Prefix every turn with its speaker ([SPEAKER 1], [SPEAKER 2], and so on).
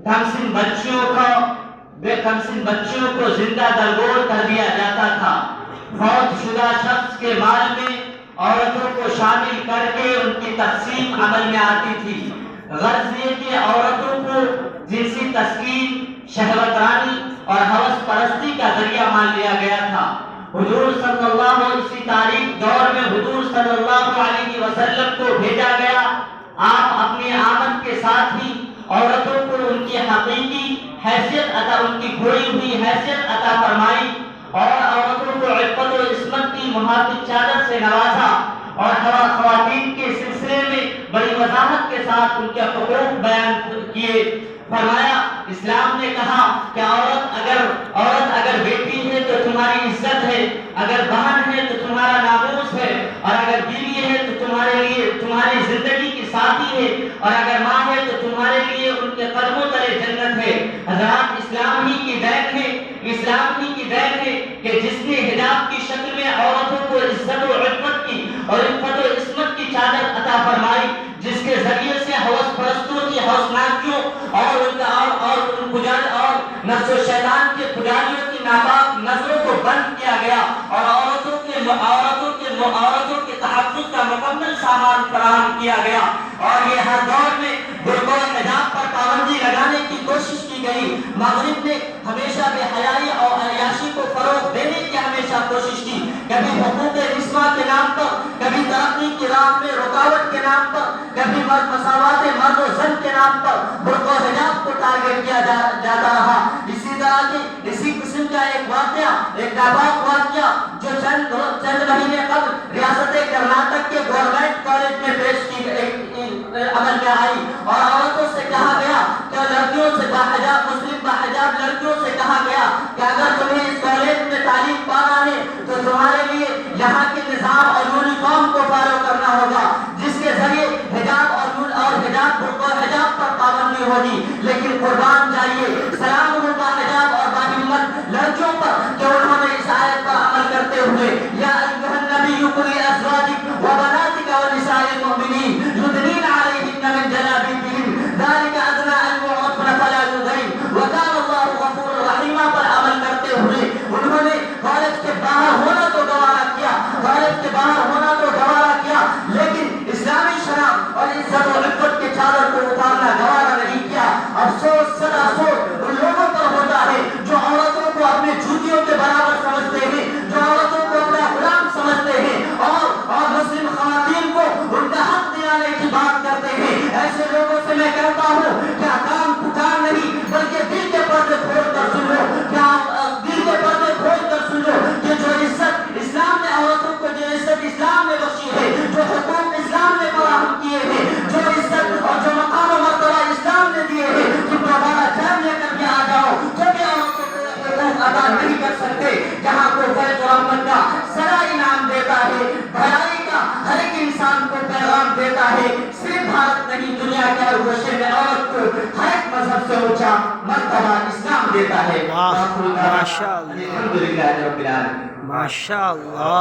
[SPEAKER 1] کمسن بچوں کو زندہ درگور کر دیا جاتا تھا۔ فوت شدہ شخص کے مال میں عورتوں کو شامل کر کے ان کی تقسیم عمل میں آتی تھی۔ غرض یہ کہ عورتوں کو جنسی تسکین، شہوت رانی اور ہوس پرستی کا ذریعہ مان لیا گیا تھا۔ حضور صلی اللہ اسی تاریخ دور میں حضور صلی اللہ علیہ وسلم کو بھیجا گیا۔ آپ اپنی آمد کے ساتھ ہی عورتوں کو ان کی حقیقی حیثیت عطا، ان کی کھوئی ہوئی حیثیت عطا فرمائی اور عورتوں کو عفت و عصمت کی محافظ چادر سے نوازا، اور خواتین کے سلسلے میں بڑی وضاحت کے ساتھ ان کے حقوق بیان کیے۔ فرمایا، اسلام نے کہا کہ عورت اگر بیٹی ہے تو تمہاری عزت ہے، اگر بہن ہے تو تمہارا ناموس ہے، اور اگر بیوی ہے تو تمہاری زندگی کی ساتھی ہے، اور اگر ماں ہے تو تمہارے لیے ان کے قدموں تلے جنت ہے۔ حضرات، اسلام ہی کی دین ہے کہ جس نے حجاب کی شکل میں عورتوں کو عزت و عفت کی اور عفت و عصمت کی چادر عطا فرمائی، جس کے ذریعے سے ہوس پرستوں کی ہوسناکیوں اور نفس و شیطان کے پجاریوں کی ناپاک نظروں کو بند کیا گیا، اور عورتوں کے تحفظ کا مکمل سامان فراہم کیا گیا۔ اور یہ ہر دور میں برقع و حجاب پر پابندی لگانے کی کوشش کی گئی۔ مغرب نے ہمیشہ بے حیائی اور عیاشی کو فروغ دینے کی ہمیشہ کوشش کی، کبھی حقوق نسواں کے نام پر، کبھی ترقی کی راہ میں رکاوٹ کے نام پر، کبھی مساوات مرد و زن کے نام پر برقع و حجاب کو ٹارگیٹ کیا جاتا رہا۔ اسی قسم کا ایک ناپاک واقعہ جو چند مہینے قبل ریاست کرناٹک کے گورنمنٹ کالج میں عمل میں آئی، اور عورتوں سے کہا گیا کہ لڑکیوں سے مسلم باحجاب لڑکیوں سے کہا گیا کہ اگر تمہیں اس کالج میں تعلیم پانا ہے تو تمہارے لیے یہاں کے نظام اور یونیفارم کو فالو کرنا ہوگا، جس کے ذریعے حجاب برقع حجاب پر پابندی ہوگی۔ لیکن قربان جائیے سلام باحجاب اور باہمت لڑکیوں پر کہ انہوں نے اس آیت پر عمل کرتے ہوئے یا ایھا النبی قل لازواجک وبناتک ونساء المؤمنین یدنین علیہن من جلابیبہن ذلک ادنی ان یعرفن فلا یؤذین وکان اللہ غفورا رحیما پر عمل کرتے ہوئے انہوں نے کالج کے باہر ہونا تو گوارا کیا، لیکن اسلامی شرف اور عزت و عفت کے چادر کو اتارنا گوارا نہیں کیا۔ افسوس سدا افسوس ان لوگوں پر ہوتا ہے جو عورتوں کو اپنے جوتیوں کے برابر سمجھتے ہیں، جو عورتوں کو اپنا غلام سمجھتے ہیں، اور مسلم خواتین کو ان کا حق دلانے کی بات کرتے ہیں۔ ایسے لوگوں سے میں کہتا ہوں کیا کام پکار نہیں بلکہ دل کے پردے کھول کر سن لو، کیا دل کے پردے کھول کر سن لو کہ جو عزت اسلام نے عورتوں کو، جو عزت اسلام نے بخشی ہے، جو حقوق اسلام نے فراہم کیے ہیں، جو عزت اور جو مقام و مرتبہ اسلام نے دیے ہیں، تم دوبارہ جان لے کر کے آ جاؤ، کیونکہ عورتوں کو حقوق ادا نہیں کر سکتے۔ جہاں کو فیض و رحمت کا سرا انعام دیتا ہے، بھلائی کا ہر ایک انسان کو پیغام دیتا ہے، صرف بھارت نہیں دنیا کے ہر گوشے میں عورت کو ہر ایک مذہب سے اونچا مرتبہ اسلام دیتا ہے۔
[SPEAKER 2] ماشاء اللہ،
[SPEAKER 1] الحمدللہ رب العالمین۔
[SPEAKER 2] ماشاء اللہ۔